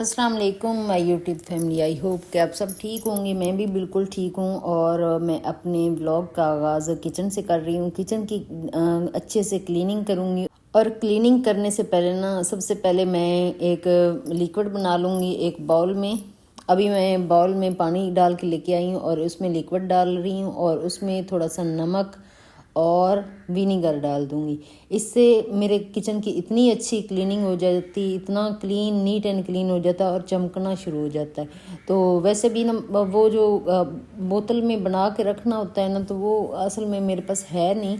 अस्सलाम वालेकुम my YouTube family. I hope कि आप सब ठीक होंगे। मैं भी बिल्कुल ठीक हूँ और मैं अपने व्लॉग का आगाज़ किचन से कर रही हूँ। किचन की अच्छे से क्लीनिंग करूँगी और क्लीनिंग करने से पहले सबसे पहले मैं एक लिक्विड बना लूँगी एक बाउल में। अभी मैं बाउल में पानी डाल के लेके आई हूँ और उसमें लिक्विड डाल रही हूँ और उसमें थोड़ा सा नमक और विनीगर डाल दूंगी। इससे मेरे किचन की इतनी अच्छी क्लीनिंग हो जाती, इतना क्लीन नीट एंड क्लीन हो जाता है और चमकना शुरू हो जाता है। तो वैसे भी वो जो बोतल में बना के रखना होता है तो वो असल में मेरे पास है नहीं।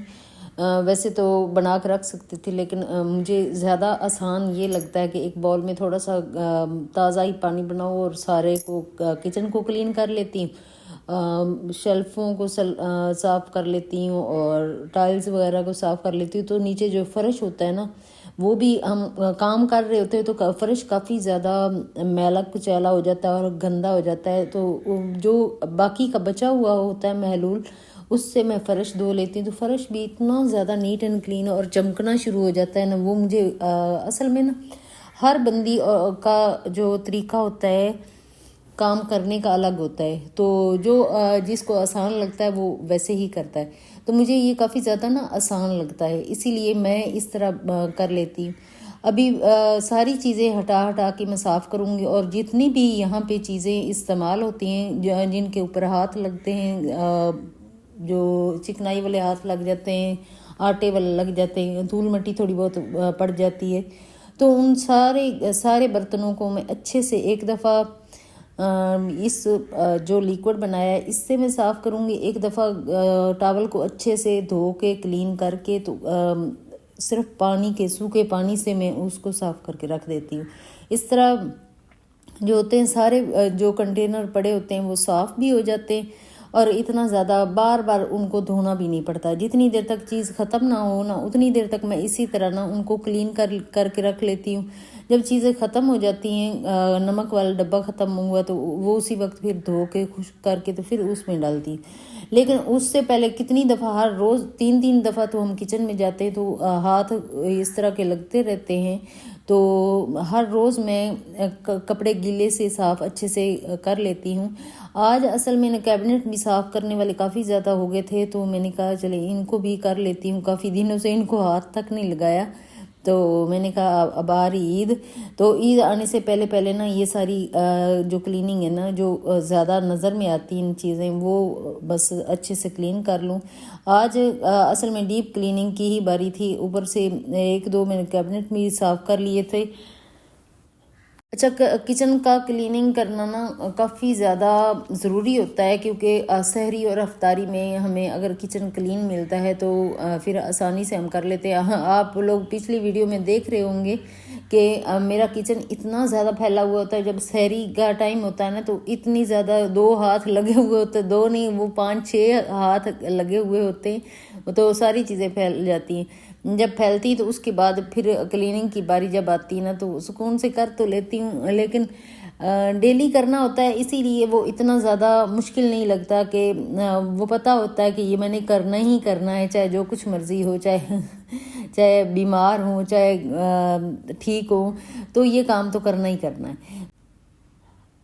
वैसे तो बना के रख सकते थे, लेकिन मुझे ज़्यादा आसान ये लगता है कि एक बाउल में थोड़ा सा ताज़ा ही पानी बनाओ और सारे को किचन को क्लीन कर लेती हूँ। शेल्फ़ों को साफ़ कर लेती हूँ और टाइल्स वगैरह को साफ़ कर लेती हूँ। तो नीचे जो फ़र्श होता है वो भी हम काम कर रहे होते हैं तो फ़र्श काफ़ी ज़्यादा मैला कुचैला हो जाता है और गंदा हो जाता है। तो जो बाकी का बचा हुआ होता है महलूल, उससे मैं फ़र्श धो लेती हूँ तो फ़र्श भी इतना ज़्यादा नीट एंड क्लीन और चमकना शुरू हो जाता है वो मुझे असल में हर बंदी का जो तरीका होता है काम करने का अलग होता है। तो जो जिसको आसान लगता है वो वैसे ही करता है। तो मुझे ये काफ़ी ज़्यादा आसान लगता है, इसीलिए मैं इस तरह कर लेती हूँ। अभी सारी चीज़ें हटा के मैं साफ़ करूँगी और जितनी भी यहाँ पे चीज़ें इस्तेमाल होती हैं जिनके ऊपर हाथ लगते हैं, जो चिकनाई वाले हाथ लग जाते हैं, आटे वाले लग जाते हैं, धूल मिट्टी थोड़ी बहुत पड़ जाती है, तो उन सारे बर्तनों को मैं अच्छे से एक दफ़ा इस जो लिक्विड बनाया है इससे मैं साफ़ करूँगी। एक दफ़ा टॉवल को अच्छे से धो के क्लीन करके तो सिर्फ सूखे पानी से मैं उसको साफ़ करके रख देती हूँ। इस तरह जो होते हैं सारे जो कंटेनर पड़े होते हैं वो साफ़ भी हो जाते हैं और इतना ज़्यादा बार बार उनको धोना भी नहीं पड़ता। जितनी देर तक चीज़ ख़त्म ना हो उतनी देर तक मैं इसी तरह उनको क्लीन करके रख लेती हूँ। जब चीज़ें ख़त्म हो जाती हैं, नमक वाला डब्बा ख़त्म हुआ तो वो उसी वक्त फिर धो के खुश्क करके तो फिर उसमें डालती हूँ। लेकिन उससे पहले कितनी दफ़ा हर रोज़ 3-3 दफ़ा तो हम किचन में जाते हैं तो हाथ इस तरह के लगते रहते हैं। तो हर रोज़ मैं कपड़े गीले से साफ़ अच्छे से कर लेती हूँ। आज असल में कैबिनेट भी साफ़ करने वाले काफ़ी ज़्यादा हो गए थे तो मैंने कहा चले इनको भी कर लेती हूँ। काफ़ी दिनों से इनको हाथ तक नहीं लगाया तो मैंने कहा अब आ रही ईद, तो ईद आने से पहले पहले ये सारी जो क्लीनिंग है जो ज़्यादा नज़र में आती इन चीज़ें वो बस अच्छे से क्लीन कर लूँ। आज असल में डीप क्लीनिंग की ही बारी थी। ऊपर से 1-2 मैंने कैबिनेट भी साफ़ कर लिए थे। अच्छा, किचन का क्लीनिंग करना काफ़ी ज़्यादा ज़रूरी होता है क्योंकि सहरी और अफ्तारी में हमें अगर किचन क्लीन मिलता है तो फिर आसानी से हम कर लेते हैं। हाँ, आप लोग पिछली वीडियो में देख रहे होंगे कि मेरा किचन इतना ज़्यादा फैला हुआ होता है। जब सहरी का टाइम होता है तो इतनी ज़्यादा 2 हाथ लगे हुए होते, 2 नहीं वो 5-6 हाथ लगे हुए होते हैं, तो सारी चीज़ें फैल जाती हैं। जब फैलती तो उसके बाद फिर क्लीनिंग की बारी जब आती तो सुकून से कर तो लेती हूँ, लेकिन डेली करना होता है इसीलिए वो इतना ज़्यादा मुश्किल नहीं लगता कि वो पता होता है कि ये मैंने करना ही करना है, चाहे जो कुछ मर्ज़ी हो, चाहे चाहे बीमार हो, चाहे ठीक हो, तो ये काम तो करना ही करना है।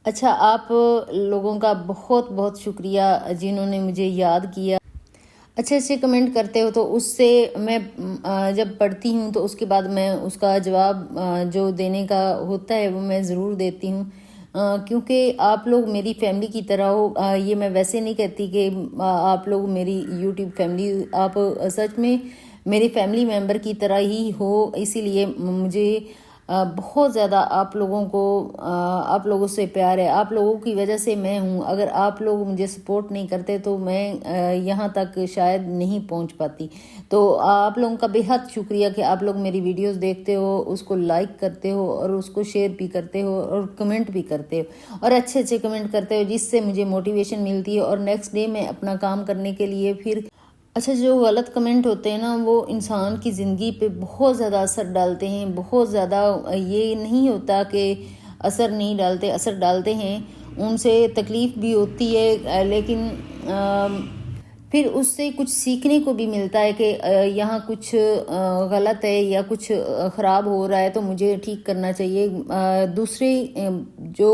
अच्छा, आप लोगों का बहुत बहुत शुक्रिया जिन्होंने मुझे याद किया, अच्छे अच्छे कमेंट करते हो, तो उससे मैं जब पढ़ती हूँ तो उसके बाद मैं उसका जवाब जो देने का होता है वो मैं ज़रूर देती हूँ, क्योंकि आप लोग मेरी फैमिली की तरह हो। ये मैं वैसे नहीं कहती कि आप लोग मेरी यूट्यूब फैमिली, आप सच में मेरी फैमिली मेम्बर की तरह ही हो। इसीलिए मुझे बहुत ज़्यादा आप लोगों से प्यार है। आप लोगों की वजह से मैं हूँ। अगर आप लोग मुझे सपोर्ट नहीं करते तो मैं यहाँ तक शायद नहीं पहुँच पाती। तो आप लोगों का बेहद शुक्रिया कि आप लोग मेरी वीडियोस देखते हो, उसको लाइक करते हो और उसको शेयर भी करते हो और कमेंट भी करते हो और अच्छे अच्छे कमेंट करते हो, जिससे मुझे मोटिवेशन मिलती है और नेक्स्ट डे मैं अपना काम करने के लिए फिर। अच्छा, जो गलत कमेंट होते हैं वो इंसान की ज़िंदगी पे बहुत ज़्यादा असर डालते हैं। बहुत ज़्यादा ये नहीं होता कि असर नहीं डालते, असर डालते हैं। उनसे तकलीफ़ भी होती है, लेकिन फिर उससे कुछ सीखने को भी मिलता है कि यहाँ कुछ गलत है या कुछ ख़राब हो रहा है तो मुझे ठीक करना चाहिए। दूसरे जो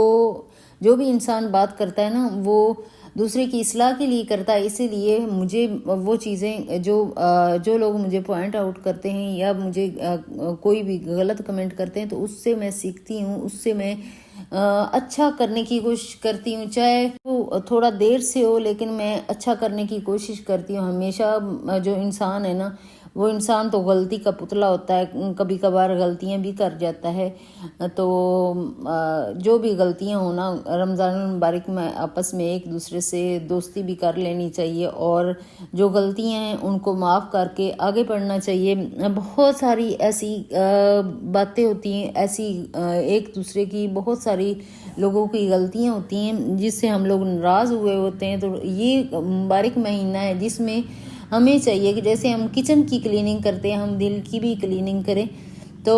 जो भी इंसान बात करता है ना वो दूसरे की इस्लाह के लिए करता है, इसीलिए मुझे वो चीज़ें जो लोग मुझे पॉइंट आउट करते हैं या मुझे कोई भी गलत कमेंट करते हैं तो उससे मैं सीखती हूँ, उससे मैं अच्छा करने की कोशिश करती हूँ, चाहे वो थोड़ा देर से हो लेकिन मैं अच्छा करने की कोशिश करती हूँ हमेशा। जो इंसान है ना वो इंसान तो गलती का पुतला होता है, कभी कभार गलतियाँ भी कर जाता है। तो जो भी गलतियाँ हो ना रमज़ान मुबारक में आपस में एक दूसरे से दोस्ती भी कर लेनी चाहिए और जो गलतियाँ हैं उनको माफ़ करके आगे बढ़ना चाहिए। बहुत सारी ऐसी बातें होती हैं, ऐसी एक दूसरे की बहुत सारी लोगों की गलतियाँ होती हैं जिससे हम लोग नाराज़ हुए होते हैं। तो ये मुबारक महीना है जिसमें हमें चाहिए कि जैसे हम किचन की क्लीनिंग करते हैं हम दिल की भी क्लीनिंग करें। तो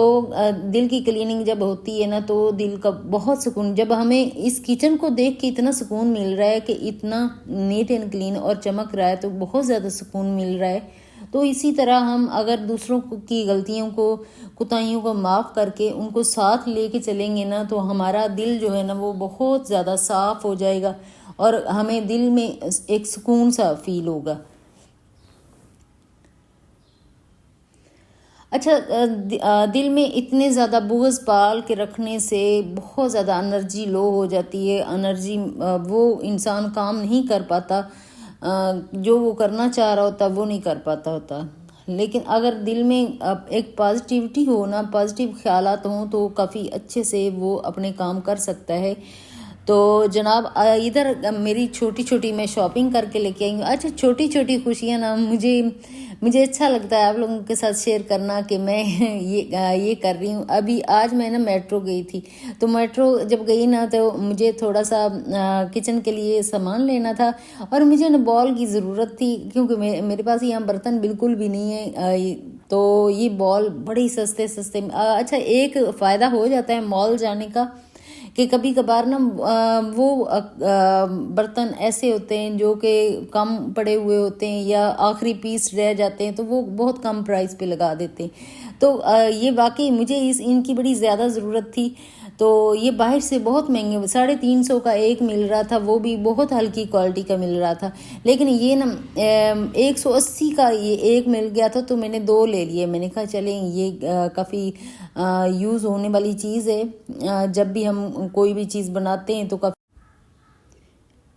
दिल की क्लीनिंग जब होती है ना तो दिल का बहुत सुकून, जब हमें इस किचन को देख के इतना सुकून मिल रहा है कि इतना नीट एंड क्लीन और चमक रहा है तो बहुत ज़्यादा सुकून मिल रहा है। तो इसी तरह हम अगर दूसरों की गलतियों को कोताहियों को माफ़ करके उनको साथ लेके चलेंगे ना तो हमारा दिल जो है ना वो बहुत ज़्यादा साफ़ हो जाएगा और हमें दिल में एक सुकून सा फील होगा। अच्छा, दिल में इतने ज़्यादा बुग़्ज़ पाल के रखने से बहुत ज़्यादा एनर्जी लो हो जाती है, एनर्जी वो इंसान काम नहीं कर पाता, जो वो करना चाह रहा होता वो नहीं कर पाता होता। लेकिन अगर दिल में एक पॉजिटिविटी हो ना, पॉजिटिव ख्यालात हों तो काफ़ी अच्छे से वो अपने काम कर सकता है। तो जनाब इधर मेरी छोटी छोटी मैं शॉपिंग करके लेके आई हूँ। अच्छा, छोटी छोटी खुशियाँ ना मुझे मुझे अच्छा लगता है आप लोगों के साथ शेयर करना कि मैं ये कर रही हूँ। अभी आज मैं ना मेट्रो गई थी, तो मेट्रो जब गई ना तो मुझे थोड़ा सा किचन के लिए सामान लेना था और मुझे ना बॉल की ज़रूरत थी क्योंकि मेरे पास यहाँ बर्तन बिल्कुल भी नहीं है। तो ये बॉल बड़ी सस्ते सस्ते अच्छा, एक फ़ायदा हो जाता है मॉल जाने का कि कभी कभार ना वो बर्तन ऐसे होते हैं जो कि कम पड़े हुए होते हैं या आखिरी पीस रह जाते हैं तो वो बहुत कम प्राइस पे लगा देते हैं। तो ये वाकई मुझे इनकी बड़ी ज़्यादा ज़रूरत थी। तो ये बाहर से बहुत महंगे 350 का एक मिल रहा था, वो भी बहुत हल्की क्वालिटी का मिल रहा था। लेकिन ये ना 180 का ये एक मिल गया था तो मैंने 2 ले लिए। मैंने कहा चलें ये काफ़ी यूज़ होने वाली चीज़ है, जब भी हम कोई भी चीज़ बनाते हैं तो काफ़ी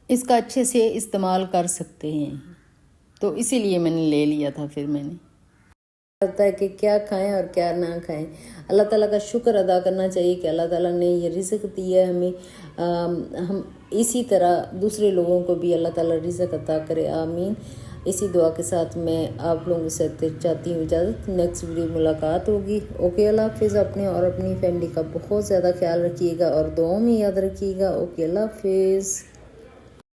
इसका अच्छे से इस्तेमाल कर सकते हैं। तो इसीलिए मैंने ले लिया था। फिर मैंने लगता है कि क्या खाएं और क्या ना खाएं, अल्लाह ताला का शुक्र अदा करना चाहिए कि अल्लाह ताला ने ये रिज़्क़ दिया है हमें। हम इसी तरह दूसरे लोगों को भी अल्लाह ताला रिज़्क़ अता करे, आमीन। इसी दुआ के साथ मैं आप लोगों से चाहती हूँ इजाज़त। नेक्स्ट वीडियो मुलाकात होगी। ओके, अल्लाह हाफिज़। अपने और अपनी फैमिली का बहुत ज़्यादा ख्याल रखिएगा और दुआओं में याद रखिएगा। ओके, अल्लाह हाफिज़।